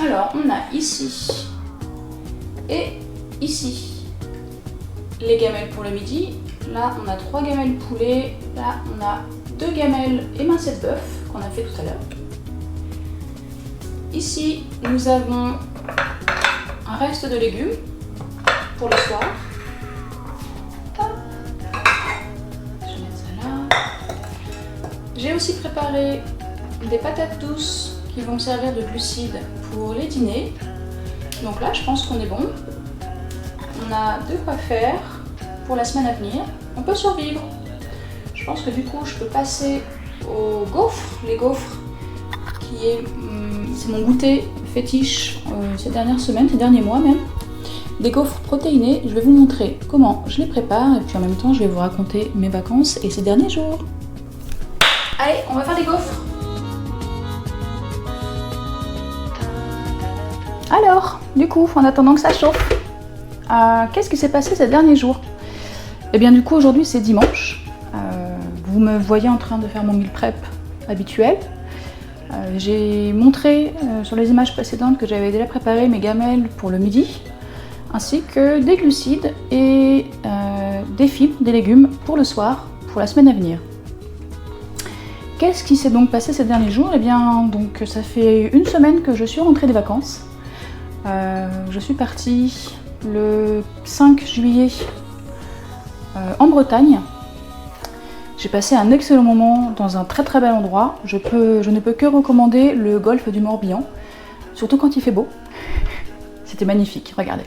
Alors, on a ici et ici les gamelles pour le midi. Là, on a 3 gamelles poulet. Là, on a 2 gamelles émincées de bœuf qu'on a fait tout à l'heure. Ici, nous avons un reste de légumes pour le soir. Hop. Je vais mettre ça là. J'ai aussi préparé des patates douces qui vont me servir de glucides pour les dîners. Donc là, je pense qu'on est bon. On a de quoi faire pour la semaine à venir. On peut survivre. Je pense que du coup, je peux passer aux gaufres. Les gaufres, c'est mon goûter fétiche ces dernières semaines, ces derniers mois même. Des gaufres protéinées. Je vais vous montrer comment je les prépare et puis en même temps, je vais vous raconter mes vacances et ces derniers jours. Allez, on va faire des gaufres. Alors, du coup, en attendant que ça chauffe, qu'est-ce qui s'est passé ces derniers jours? Eh bien, du coup, aujourd'hui, c'est dimanche. Vous me voyez en train de faire mon meal prep habituel. J'ai montré sur les images précédentes que j'avais déjà préparé mes gamelles pour le midi, ainsi que des glucides et des fibres, des légumes pour le soir, pour la semaine à venir. Qu'est-ce qui s'est donc passé ces derniers jours? Eh bien, donc, ça fait une semaine que je suis rentrée des vacances. Je suis partie le 5 juillet en Bretagne. J'ai passé un excellent moment dans un très très bel endroit. Je ne peux que recommander le golfe du Morbihan, surtout quand il fait beau. C'était magnifique, regardez.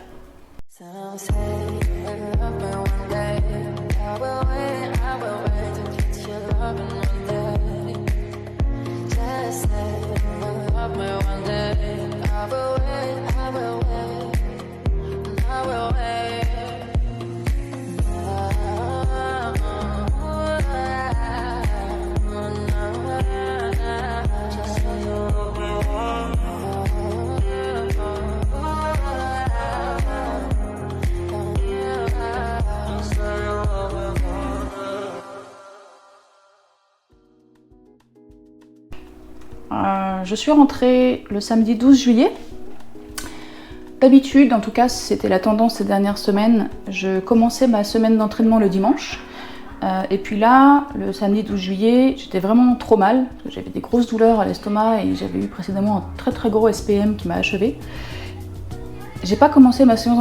Je suis rentrée le samedi 12 juillet. D'habitude, en tout cas c'était la tendance ces dernières semaines, je commençais ma semaine d'entraînement le dimanche. Et puis là, le samedi 12 juillet, j'étais vraiment trop mal, parce que j'avais des grosses douleurs à l'estomac et j'avais eu précédemment un très très gros SPM qui m'a achevé. J'ai pas commencé ma semaine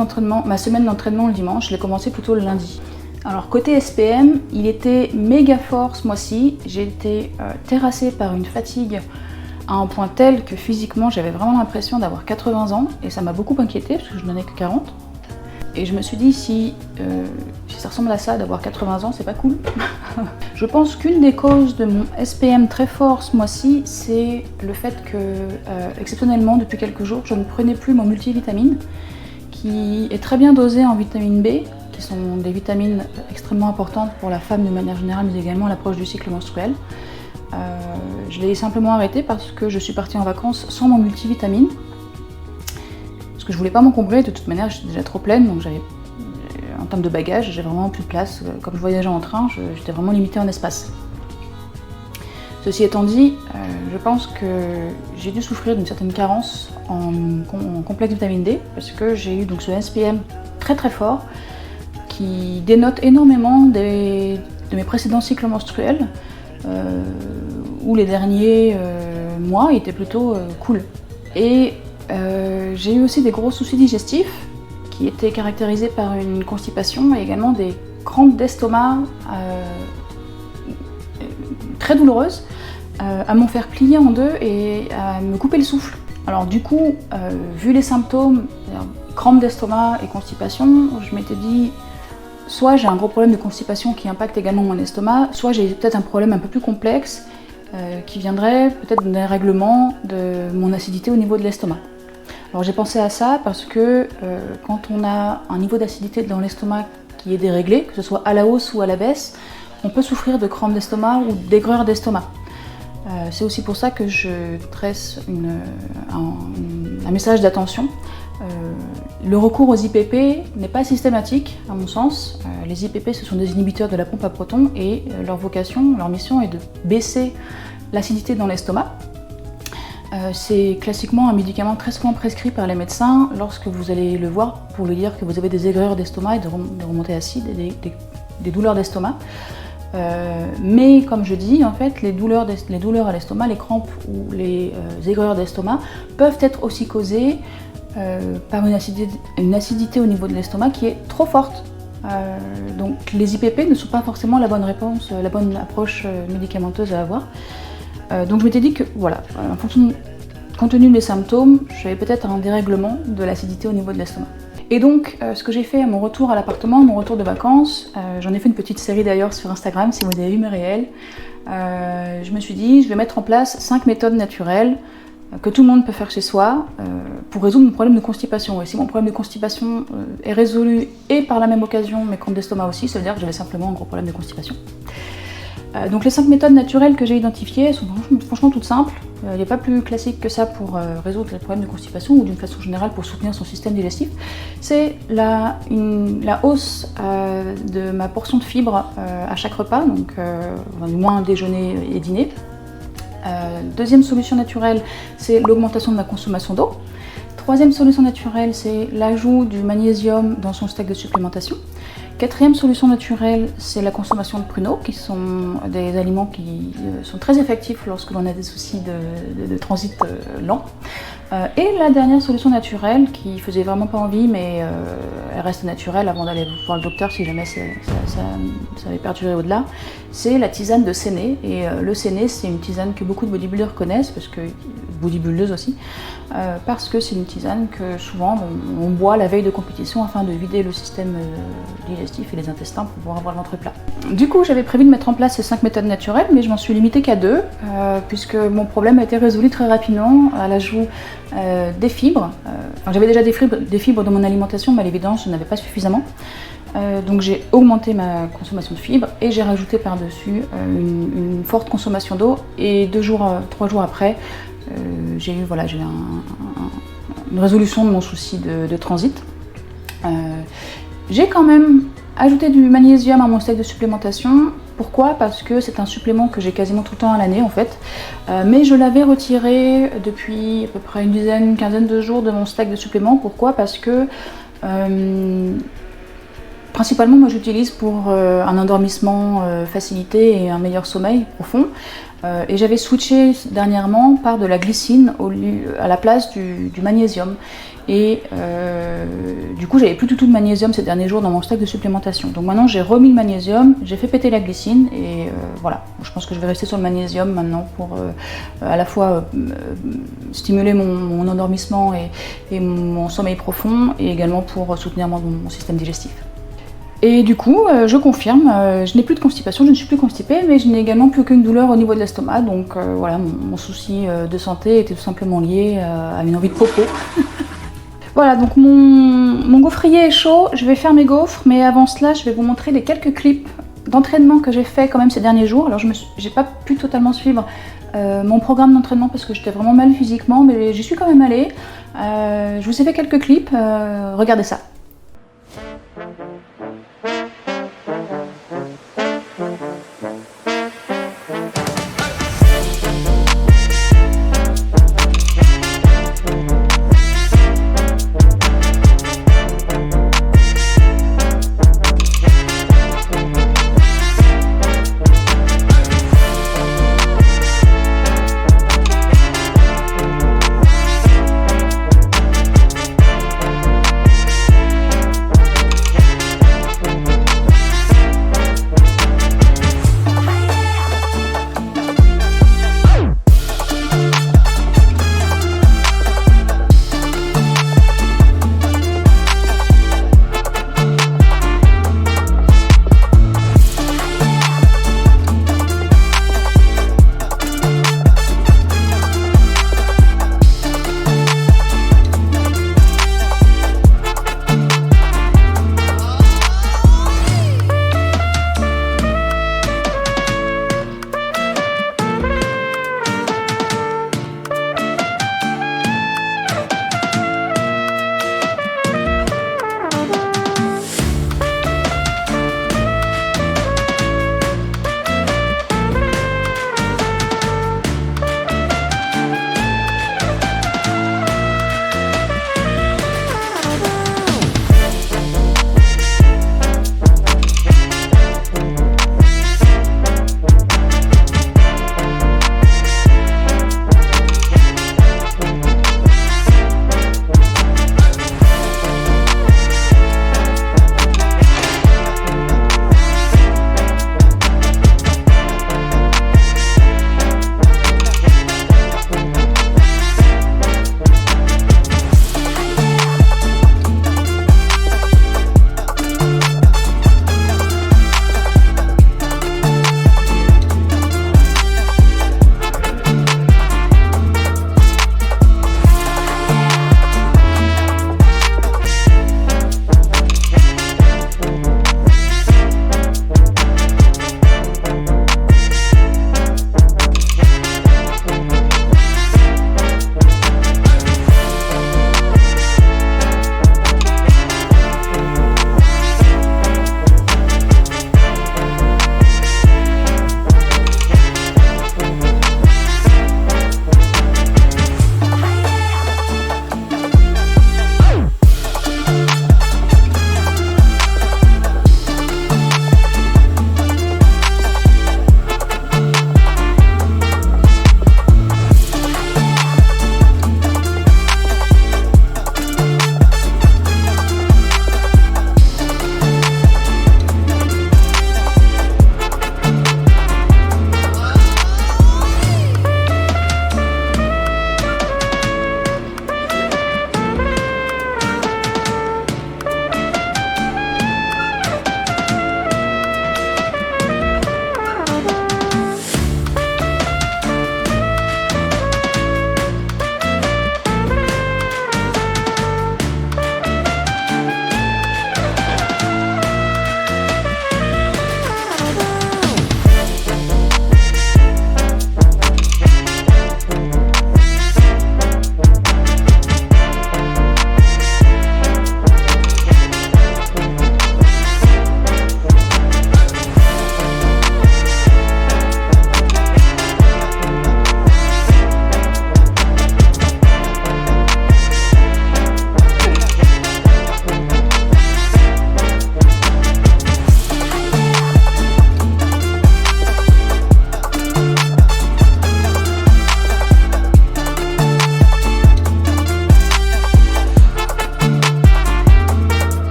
d'entraînement le dimanche, je l'ai commencé plutôt le lundi. Alors côté SPM, il était méga fort ce mois-ci, j'ai été terrassée par une fatigue à un point tel que physiquement j'avais vraiment l'impression d'avoir 80 ans et ça m'a beaucoup inquiétée parce que je n'en ai que 40. Et je me suis dit si ça ressemble à ça d'avoir 80 ans, c'est pas cool. Je pense qu'une des causes de mon SPM très fort ce mois-ci, c'est le fait que exceptionnellement depuis quelques jours je ne prenais plus mon multivitamine qui est très bien dosé en vitamine B, qui sont des vitamines extrêmement importantes pour la femme de manière générale mais également à l'approche du cycle menstruel. Je l'ai simplement arrêté parce que je suis partie en vacances sans mon multivitamine. Parce que je voulais pas m'encombrer, de toute manière j'étais déjà trop pleine, donc en termes de bagages, j'ai vraiment plus de place. Comme je voyageais en train, j'étais vraiment limitée en espace. Ceci étant dit, je pense que j'ai dû souffrir d'une certaine carence en complexe vitamine D, parce que j'ai eu donc ce SPM très très fort, qui dénote énormément de mes précédents cycles menstruels, où les derniers mois étaient plutôt cool. Et j'ai eu aussi des gros soucis digestifs qui étaient caractérisés par une constipation et également des crampes d'estomac très douloureuses, à m'en faire plier en deux et à me couper le souffle. Alors du coup, vu les symptômes, crampes d'estomac et constipation, je m'étais dit soit j'ai un gros problème de constipation qui impacte également mon estomac, soit j'ai peut-être un problème un peu plus complexe qui viendrait peut-être d'un dérèglement de mon acidité au niveau de l'estomac. Alors j'ai pensé à ça parce que quand on a un niveau d'acidité dans l'estomac qui est déréglé, que ce soit à la hausse ou à la baisse, on peut souffrir de crampes d'estomac ou d'aigreur d'estomac. C'est aussi pour ça que je dresse un message d'attention. Le recours aux IPP n'est pas systématique à mon sens. Les IPP ce sont des inhibiteurs de la pompe à protons et leur mission est de baisser l'acidité dans l'estomac. C'est classiquement un médicament très souvent prescrit par les médecins lorsque vous allez le voir pour lui dire que vous avez des aigreurs d'estomac et de remontée acide et des douleurs d'estomac. Mais comme je dis, en fait, les douleurs à l'estomac, les crampes ou les aigreurs d'estomac peuvent être aussi causées par une acidité au niveau de l'estomac qui est trop forte. Donc les IPP ne sont pas forcément la bonne réponse, la bonne approche médicamenteuse à avoir. Donc je m'étais dit que voilà, compte tenu des symptômes, j'avais peut-être un dérèglement de l'acidité au niveau de l'estomac. Et donc ce que j'ai fait à mon retour à l'appartement, mon retour de vacances, j'en ai fait une petite série d'ailleurs sur Instagram si vous avez vu mes réels, je me suis dit je vais mettre en place 5 méthodes naturelles que tout le monde peut faire chez soi pour résoudre mon problème de constipation. Et si mon problème de constipation est résolu et par la même occasion mes crampes d'estomac aussi, ça veut dire que j'avais simplement un gros problème de constipation. Donc les 5 méthodes naturelles que j'ai identifiées sont franchement toutes simples. Il n'y a pas plus classique que ça pour résoudre les problèmes de constipation ou d'une façon générale pour soutenir son système digestif. C'est la hausse de ma portion de fibres à chaque repas, donc du moins déjeuner et dîner. Deuxième solution naturelle, c'est l'augmentation de ma consommation d'eau. Troisième solution naturelle, c'est l'ajout du magnésium dans son stock de supplémentation. Quatrième solution naturelle, c'est la consommation de pruneaux, qui sont des aliments qui sont très effectifs lorsque l'on a des soucis de transit lent. Et la dernière solution naturelle, qui faisait vraiment pas envie, mais elle reste naturelle avant d'aller voir le docteur si jamais ça avait perduré au-delà, c'est la tisane de séné. Et le séné, c'est une tisane que beaucoup de bodybuilders connaissent, bodybuildeuses aussi, parce que c'est une tisane que souvent on boit la veille de compétition afin de vider le système digestif et les intestins pour pouvoir avoir le ventre plat. Du coup, j'avais prévu de mettre en place ces 5 méthodes naturelles, mais je m'en suis limitée qu'à 2, puisque mon problème a été résolu très rapidement à l'ajout des fibres. J'avais déjà des fibres dans mon alimentation, mais à l'évidence, je n'en avais pas suffisamment. Donc j'ai augmenté ma consommation de fibres et j'ai rajouté par-dessus une forte consommation d'eau. Et 3 jours après, j'ai eu une résolution de mon souci de transit. J'ai quand même ajouté du magnésium à mon stock de supplémentation. Pourquoi? Parce que c'est un supplément que j'ai quasiment tout le temps à l'année en fait. Mais je l'avais retiré depuis à peu près une quinzaine de jours de mon stock de suppléments. Pourquoi? Parce que principalement moi j'utilise pour un endormissement facilité et un meilleur sommeil profond. Et j'avais switché dernièrement par de la glycine à la place du magnésium. Et du coup, j'avais plus du tout de magnésium ces derniers jours dans mon stock de supplémentation. Donc maintenant, j'ai remis le magnésium, j'ai fait péter la glycine et voilà. Je pense que je vais rester sur le magnésium maintenant pour à la fois stimuler mon endormissement et mon sommeil profond et également pour soutenir mon système digestif. Et du coup, je confirme, je n'ai plus de constipation, je ne suis plus constipée, mais je n'ai également plus aucune douleur au niveau de l'estomac. Donc voilà, mon souci de santé était tout simplement lié à une envie de popo. Voilà, donc mon gaufrier est chaud, je vais faire mes gaufres, mais avant cela, je vais vous montrer les quelques clips d'entraînement que j'ai fait quand même ces derniers jours. Alors j'ai pas pu totalement suivre mon programme d'entraînement parce que j'étais vraiment mal physiquement, mais j'y suis quand même allée. Je vous ai fait quelques clips, regardez ça.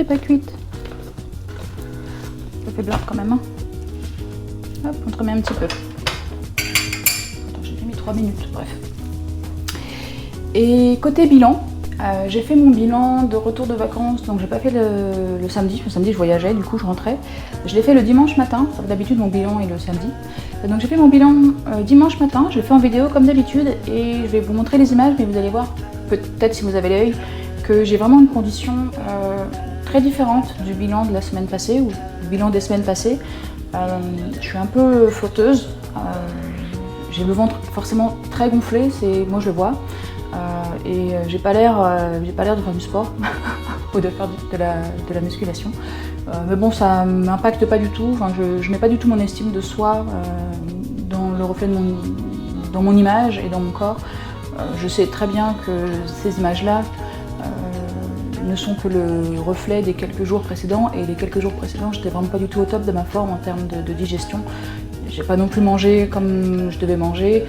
pas cuite. Ça fait blanc quand même. Hein. Hop, on te remet un petit peu. Attends, j'ai mis 3 minutes, bref. Et côté bilan, j'ai fait mon bilan de retour de vacances, donc j'ai pas fait le samedi. Le samedi je voyageais, du coup je rentrais. Je l'ai fait le dimanche matin, d'habitude mon bilan est le samedi. Donc j'ai fait mon bilan dimanche matin, je l'ai fait en vidéo comme d'habitude et je vais vous montrer les images, mais vous allez voir, peut-être si vous avez l'œil, que j'ai vraiment une condition très différente du bilan de la semaine passée ou du bilan des semaines passées. Je suis un peu flotteuse, j'ai le ventre forcément très gonflé, moi je le vois. Et j'ai pas l'air de faire du sport ou de faire de la musculation. Mais bon, ça m'impacte pas du tout. Enfin, je mets pas du tout mon estime de soi dans le reflet dans mon image et dans mon corps. Je sais très bien que ces images-là ne sont que le reflet des quelques jours précédents. Et les quelques jours précédents, j'étais vraiment pas du tout au top de ma forme en termes de digestion. J'ai pas non plus mangé comme je devais manger,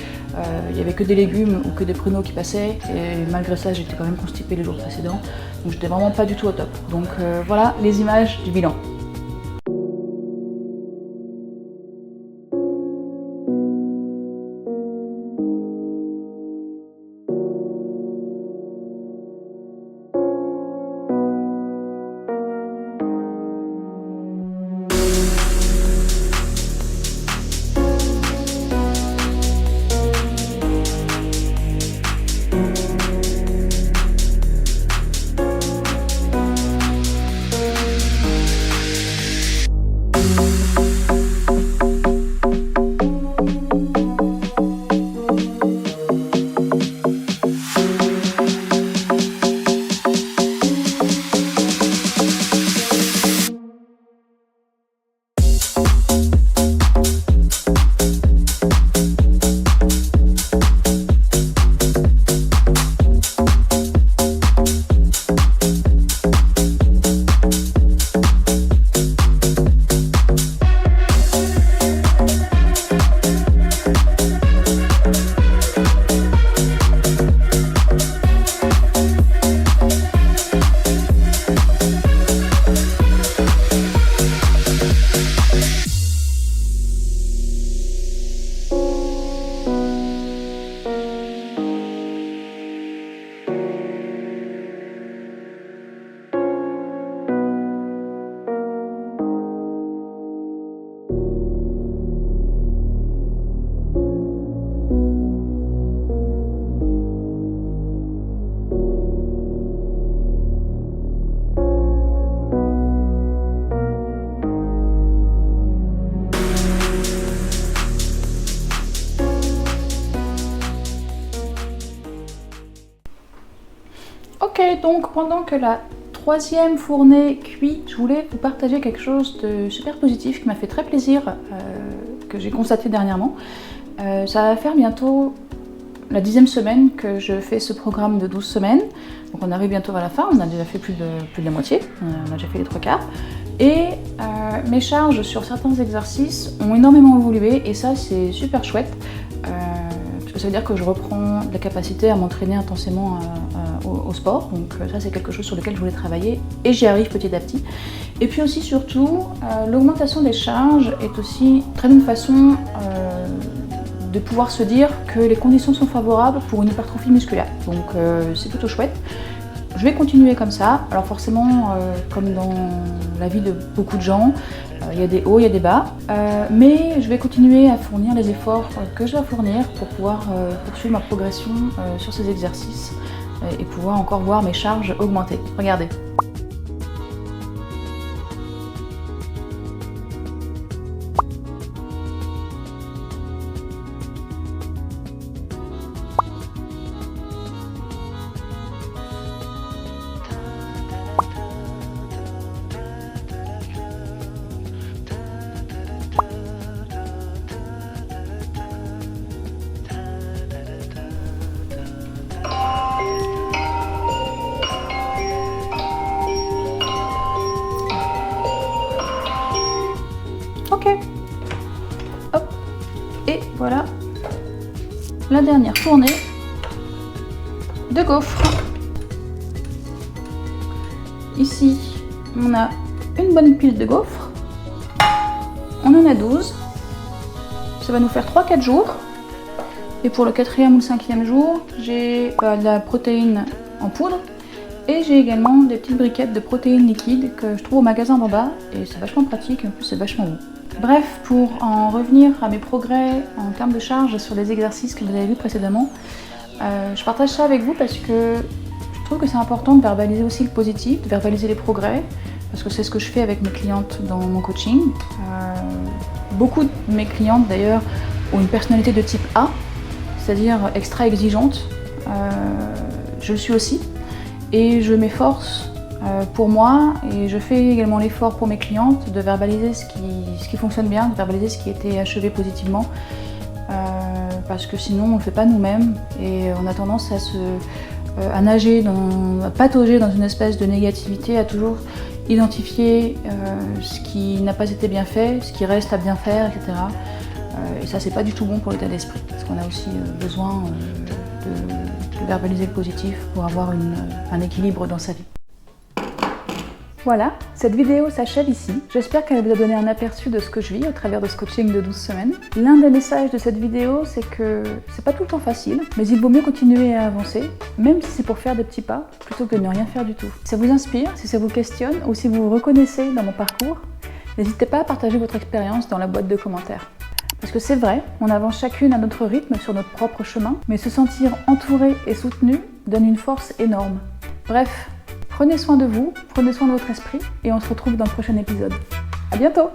il n'y avait que des légumes ou que des pruneaux qui passaient et malgré ça j'étais quand même constipée les jours précédents, donc j'étais vraiment pas du tout au top. Donc voilà les images du bilan. Ok, donc pendant que la troisième fournée cuit, je voulais vous partager quelque chose de super positif qui m'a fait très plaisir, que j'ai constaté dernièrement. Ça va faire bientôt la 10e semaine que je fais ce programme de 12 semaines. Donc on arrive bientôt à la fin, on a déjà fait plus de la moitié, on a déjà fait les 3/4. Et mes charges sur certains exercices ont énormément évolué et ça c'est super chouette. Parce que ça veut dire que je reprends de la capacité à m'entraîner intensément au sport. Donc ça c'est quelque chose sur lequel je voulais travailler et j'y arrive petit à petit. Et puis aussi surtout, l'augmentation des charges est aussi une très bonne façon de pouvoir se dire que les conditions sont favorables pour une hypertrophie musculaire. Donc c'est plutôt chouette. Je vais continuer comme ça. Alors forcément, comme dans la vie de beaucoup de gens, il y a des hauts, il y a des bas. Mais je vais continuer à fournir les efforts que je dois fournir pour pouvoir poursuivre ma progression sur ces exercices et pouvoir encore voir mes charges augmenter. Regardez. Ok, hop, et voilà la dernière fournée de gaufres. Ici, on a une bonne pile de gaufres. On en a 12. Ça va nous faire 3-4 jours. Et pour le 4e ou le 5e jour, j'ai de la protéine en poudre. Et j'ai également des petites briquettes de protéines liquides que je trouve au magasin d'en bas. Et c'est vachement pratique et en plus c'est vachement bon. Bref, pour en revenir à mes progrès en termes de charge sur les exercices que vous avez vus précédemment, je partage ça avec vous parce que je trouve que c'est important de verbaliser aussi le positif, de verbaliser les progrès, parce que c'est ce que je fais avec mes clientes dans mon coaching. Beaucoup de mes clientes d'ailleurs ont une personnalité de type A, c'est-à-dire extra exigeante. Je le suis aussi et je m'efforce pour moi et je fais également l'effort pour mes clientes de verbaliser ce qui fonctionne bien, de verbaliser ce qui a été achevé positivement. Parce que sinon on ne le fait pas nous-mêmes et on a tendance à nager, à patauger dans une espèce de négativité, à toujours identifier ce qui n'a pas été bien fait, ce qui reste à bien faire, etc. Et ça c'est pas du tout bon pour l'état d'esprit, parce qu'on a aussi besoin de verbaliser le positif pour avoir un équilibre dans sa vie. Voilà, cette vidéo s'achève ici. J'espère qu'elle vous a donné un aperçu de ce que je vis au travers de ce coaching de 12 semaines. L'un des messages de cette vidéo, c'est que c'est pas tout le temps facile, mais il vaut mieux continuer à avancer, même si c'est pour faire des petits pas, plutôt que de ne rien faire du tout. Si ça vous inspire, si ça vous questionne, ou si vous vous reconnaissez dans mon parcours, n'hésitez pas à partager votre expérience dans la boîte de commentaires. Parce que c'est vrai, on avance chacune à notre rythme sur notre propre chemin, mais se sentir entouré et soutenu donne une force énorme. Bref, prenez soin de vous, prenez soin de votre esprit et on se retrouve dans le prochain épisode. À bientôt!